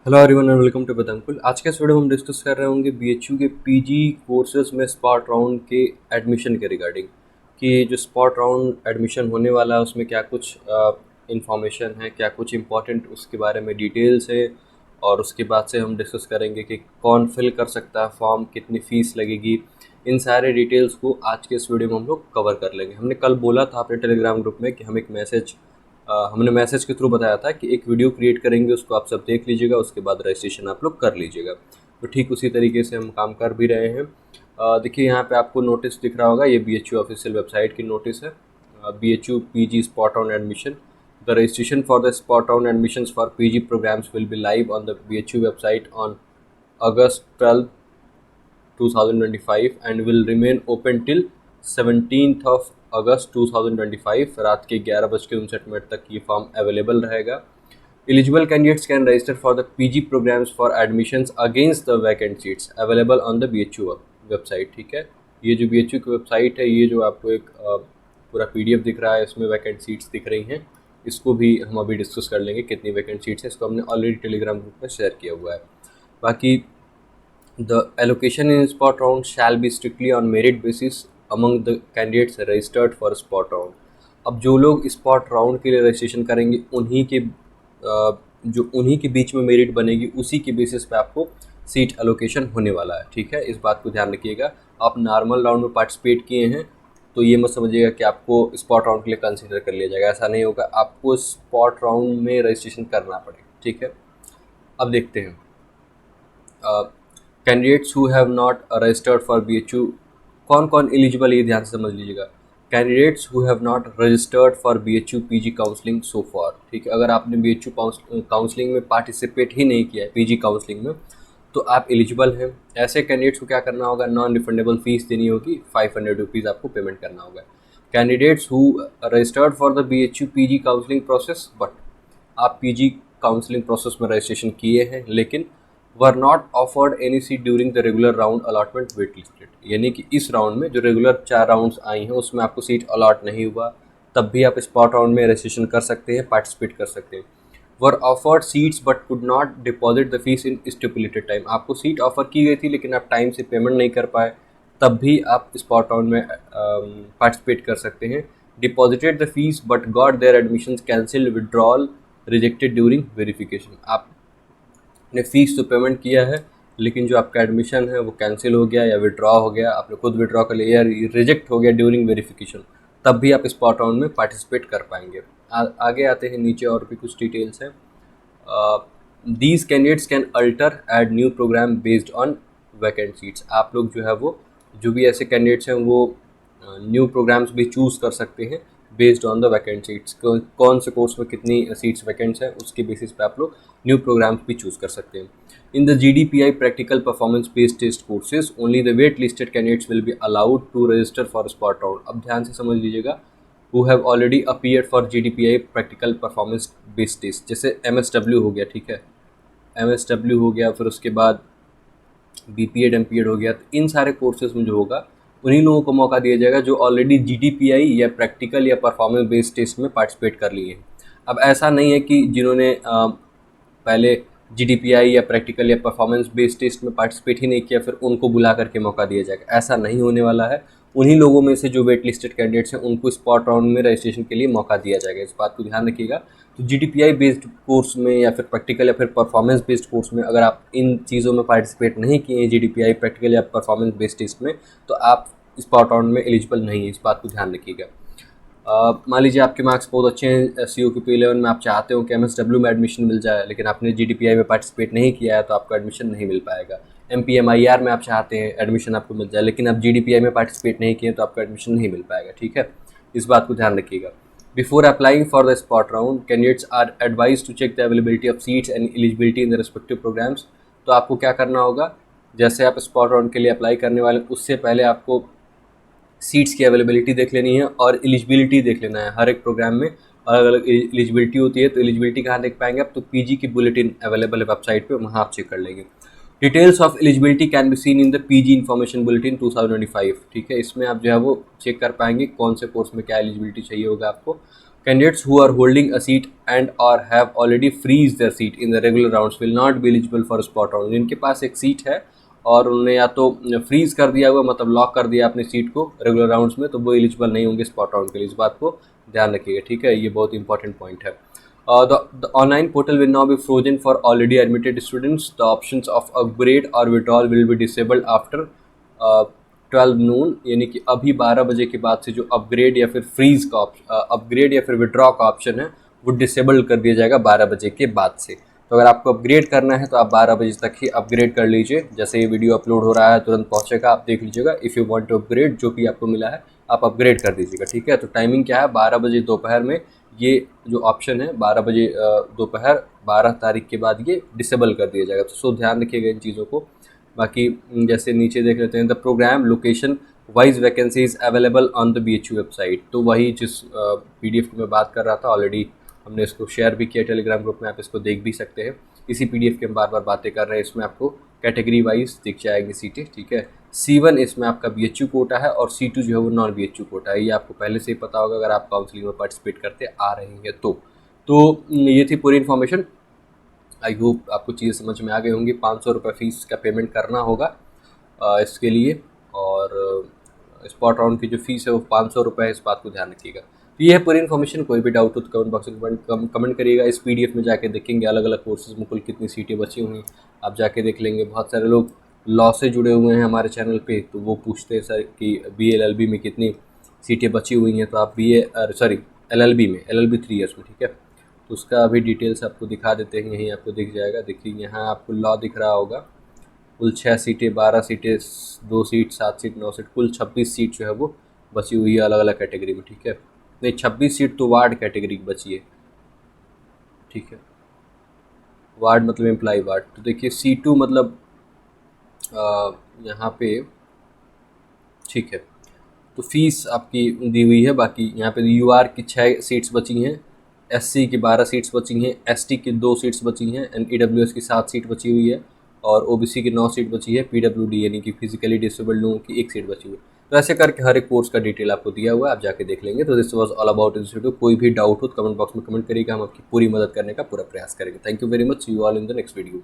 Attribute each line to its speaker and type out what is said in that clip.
Speaker 1: Hello everyone and welcome to Vedankul. आज के इस वीडियो में हम डिस्कस कर रहे होंगे बीएचयू के पीजी कोर्सेज में स्पॉट राउंड के एडमिशन के रिगार्डिंग कि जो स्पॉट राउंड एडमिशन होने वाला है उसमें क्या कुछ इंफॉर्मेशन है, क्या कुछ इंपॉर्टेंट उसके बारे में डिटेल्स है। और उसके बाद से हम डिस्कस करेंगे कि कौन फिल कर सकता है फॉर्म, कितनी फ़ीस लगेगी। इन सारे डिटेल्स को आज के इस वीडियो में हम लोग कवर कर लेंगे। हमने कल बोला था अपने टेलीग्राम ग्रुप में कि हम एक हमने मैसेज के थ्रू बताया था कि एक वीडियो क्रिएट करेंगे, उसको आप सब देख लीजिएगा, उसके बाद रजिस्ट्रेशन आप लोग कर लीजिएगा। तो ठीक उसी तरीके से हम काम कर भी रहे हैं। देखिए यहाँ पे आपको नोटिस दिख रहा होगा, ये बीएचयू ऑफिशियल वेबसाइट की नोटिस है। BHU PG spot on admission, the registration for the spot on admissions for PG programmes will be live on the BHU website on August 12, 2025 and will remain open till 17th of अगस्त 2025 रात के 11:59 तक ये form available रहेगा। Eligible candidates can register for the PG programmes for admissions against the vacant seats available on the BHU website. ठीक है, ये जो बीएचयू की वेबसाइट है, ये जो आपको एक पूरा पीडीएफ दिख रहा है, इसमें वैकेंट सीट्स दिख रही हैं। इसको भी हम अभी डिस्कस कर लेंगे कितनी वैकेंट सीट्स है। इसको हमने ऑलरेडी टेलीग्राम ग्रुप में शेयर किया हुआ है। बाकी the allocation in spot round shall be strictly on merit basis among the candidates registered for spot round। अब जो लोग स्पॉट राउंड के लिए रजिस्ट्रेशन करेंगे उन्हीं के बीच में मेरिट बनेगी, उसी के बेसिस पे आपको सीट एलोकेशन होने वाला है। ठीक है, इस बात को ध्यान रखिएगा। आप नॉर्मल राउंड में पार्टिसिपेट किए हैं तो ये मत समझिएगा कि आपको स्पॉट राउंड के लिए कंसिडर कर लिया जाएगा, ऐसा नहीं होगा। आपको स्पॉट राउंड में रजिस्ट्रेशन करना पड़ेगा। ठीक है, अब देखते हैं candidates who have not registered for BHU. कौन कौन एलिजिबल, ये ध्यान से समझ लीजिएगा। Candidates who have not registered for BHU PG counselling so for. ठीक है, अगर आपने बीएचयू काउंसलिंग में पार्टिसिपेट ही नहीं किया है पीजी काउंसलिंग में, तो आप एलिजिबल हैं। ऐसे कैंडिडेट्स को क्या करना होगा, नॉन रिफंडेबल फीस देनी होगी, 500 रुपीज़ आपको पेमेंट करना होगा। Candidates who registered for the BHU PG counselling process, but आप पीजी काउंसलिंग प्रोसेस में रजिस्ट्रेशन किए हैं लेकिन were not offered any seat during the regular round allotment wait listed, यानी कि इस राउंड में जो रेगुलर 4 राउंड्स आई हैं उसमें आपको सीट अलॉट नहीं हुआ, तब भी आप स्पॉट राउंड में रजिस्ट्रेशन कर सकते हैं, पार्टिसिपेट कर सकते हैं। वर offered seats but could not deposit the fees in stipulated time. आपको सीट ऑफर की गई थी लेकिन आप टाइम से पेमेंट नहीं कर पाए, तब भी आप स्पॉट राउंड में पार्टिसिपेट कर सकते हैं। Deposited the fees but got there admission cancelled, withdrawal rejected during verification. आपने फ़ीस तो पेमेंट किया है लेकिन जो आपका एडमिशन है वो कैंसिल हो गया या विड्रॉ हो गया, आपने खुद विड्रॉ कर लिया या रिजेक्ट हो गया ड्यूरिंग वेरिफिकेशन, तब भी आप स्पॉट राउंड में पार्टिसिपेट कर पाएंगे। आगे आते हैं, नीचे और भी कुछ डिटेल्स हैं। These candidates can alter add new programme based on vacant seats. आप लोग जो है वो जो भी ऐसे कैंडिडेट्स हैं वो न्यू प्रोग्राम्स भी चूज़ कर सकते हैं based on the vacant seats. कौन से कोर्स में कितनी सीट्स वैकेंट्स हैं उसके बेसिस पे आप लोग न्यू प्रोग्राम्स भी चूज़ कर सकते हैं। In the GDPI practical performance based test courses only the wait listed candidates will be allowed to register for spot round. अब ध्यान से समझ लीजिएगा, who have already appeared for GDPI practical performance based test, जैसे MSW हो गया। ठीक है, MSW हो गया, फिर उसके बाद BPED MPED हो गया। तो इन सारे कोर्सेज में जो होगा उन्हीं लोगों को मौका दिया जाएगा जो ऑलरेडी GDPI या प्रैक्टिकल या परफॉर्मेंस बेस्ड टेस्ट में पार्टिसिपेट कर लिए हैं। अब ऐसा नहीं है कि जिन्होंने पहले GDPI या प्रैक्टिकल या परफॉर्मेंस बेस्ड टेस्ट में पार्टिसिपेट ही नहीं किया फिर उनको बुला करके मौका दिया जाएगा, ऐसा नहीं होने वाला है। उन्हीं लोगों में से जो वेट लिस्टेड कैंडिडेट्स हैं उनको स्पॉट राउंड में रजिस्ट्रेशन के लिए मौका दिया जाएगा, इस बात को ध्यान रखिएगा। तो GDPI बेस्ड कोर्स में या फिर प्रैक्टिकल या फिर परफॉर्मेंस बेस्ड कोर्स में अगर आप इन चीज़ों में पार्टिसिपेट नहीं किए हैं, GDPI प्रैक्टिकल या परफॉर्मेंस बेस्ड टेस्ट में, तो आप स्पॉट राउंड में एलिजिबल नहीं है, इस बात को ध्यान रखिएगा। मान लीजिए आपके मार्क्स बहुत अच्छे हैं, CO की P11 में आप चाहते हो कि MSW में एडमिशन मिल जाए लेकिन आपने GDPI में पार्टिसिपेट नहीं किया है तो आपको एडमिशन नहीं मिल पाएगा। MPMIR में आप चाहते हैं एडमिशन आपको मिल जाए लेकिन आप GDPI में पार्टिसिपेट नहीं किए तो आपको एडमिशन नहीं मिल पाएगा। ठीक है, इस बात को ध्यान रखिएगा। Before applying for the spot round candidates are advise to check the availability of seats and eligibility in the respective programmes. तो आपको क्या करना होगा, जैसे आप स्पॉट राउंड के लिए अप्लाई करने वाले उससे पहले आपको सीट्स की अवेलेबिलिटी देख लेनी है और एलिजिबिलिटी देख लेना है। हर एक प्रोग्राम में अलग अलग एलिजिबिलिटी होती है, तो एलिजिबिलिटी कहाँ देख पाएंगे आप, तो पीजी की बुलेटिन अवेलेबल है वेबसाइट पे, वहाँ आप चेक कर लेंगे। Details of eligibility can be seen in the PG information bulletin 2025। ठीक है, इसमें आप जो है वो चेक कर पाएंगे कौन से कोर्स में क्या एलिजिबिलिटी चाहिए होगा आपको। Candidates who are holding a seat and or have already freeze their seat in the regular rounds will not be eligible for spot round. जिनके पास एक सीट है और उन्होंने या तो फ्रीज कर दिया हुआ मतलब लॉक कर दिया अपनी सीट को रेगुलर राउंड्स में, तो वो एलिजिबल नहीं होंगे स्पॉट राउंड के लिए। इस बात को ध्यान रखिएगा, ठीक है, ये बहुत इंपॉर्टेंट पॉइंट है। The online portal will now be frozen for already admitted students. The options of upgrade or withdrawal will be disabled after 12 नून, यानी कि अभी 12 बजे के बाद से जो अपग्रेड या फिर फ्रीज का अपग्रेड या फिर विड्रॉ का ऑप्शन है वो डिसेबल कर दिया जाएगा 12 बजे के बाद से। तो अगर आपको अपग्रेड करना है तो आप 12 बजे तक ही अपग्रेड कर लीजिए। जैसे ये वीडियो अपलोड हो रहा है तुरंत पहुंचेगा, आप देख लीजिएगा। If you want to upgrade, जो भी आपको मिला है आप अपग्रेड कर दीजिएगा, ठीक है। तो टाइमिंग क्या है, 12 बजे दोपहर में ये जो ऑप्शन है 12 बजे दोपहर 12 तारीख के बाद ये डिसेबल कर दिया जाएगा। तो सो ध्यान रखिएगा इन चीज़ों को। बाकी जैसे नीचे देख लेते हैं, the programme location wise vacancy is available on the BHU website. तो वही जिस PDF की मैं बात कर रहा था, ऑलरेडी हमने इसको शेयर भी किया टेलीग्राम ग्रुप में, आप इसको देख भी सकते हैं। इसी PDF के हम बार बार बातें कर रहे हैं, इसमें आपको कैटेगरी वाइज दिख जाएगी सीटें, ठीक है। C1 इसमें आपका BHU कोटा है और C2 जो है वो नॉन BHU कोटा है। ये आपको पहले से ही पता होगा अगर आप काउंसलिंग में पार्टिसिपेट करते आ रहे हैं तो ये थी पूरी इन्फॉर्मेशन। आई होप आपको चीज़ें समझ में आ गई होंगी। 500 रुपये फ़ीस का पेमेंट करना होगा इसके लिए, और स्पॉट राउंड की जो फ़ीस है वो 500 रुपये है, इस बात को ध्यान रखिएगा। तो ये है पूरी इन्फॉर्मेशन। कोई भी डाउट हो तो कमेंट बॉक्स में कमेंट करिएगा। इस PDF में जाके देखेंगे अलग अलग कोर्सेज में कुल कितनी सीटें बची हुई हैं, आप जाके देख लेंगे। बहुत सारे लोग लॉ से जुड़े हुए हैं हमारे चैनल पे, तो वो पूछते हैं सर कि BA LLB में कितनी सीटें बची हुई हैं, तो आप LLB में LLB 3 ईयर्स में, ठीक है, तो उसका अभी डिटेल्स आपको दिखा देते हैं। यहीं आपको दिख जाएगा, देखिए यहाँ आपको लॉ दिख रहा होगा। कुल 6 सीटें, 12 सीटें, 2 सीट, 7 सीट, 9 सीट, कुल 26 सीट जो है वो बची हुई है अलग अलग कैटेगरी में, ठीक है। नहीं, 26 सीट तो वार्ड कैटेगरी की बची है, ठीक है। वार्ड मतलब एम्प्लॉय वार्ड। तो देखिए C2 मतलब यहाँ पे, ठीक है, तो फीस आपकी दी हुई है। बाकी यहाँ पे UR की 6 सीट्स बची हैं, SC की 12 सीट्स बची हैं, ST की 2 सीट्स बची हैं, EWS की 7 सीट बची हुई है, और OBC की 9 सीट बची है, PWD यानी कि फिजिकली डिसेबल्ड लोगों की 1 सीट बची हुई है। तो ऐसे करके हर एक कोर्स का डिटेल आपको दिया हुआ है, आप जाके देख लेंगे। तो this was all about institute. कोई भी डाउट हो तो कमेंट बॉक्स में कमेंट करिएगा, हम आपकी पूरी मदद करने का पूरा प्रयास करेंगे। Thank you very much, see you all in the next video.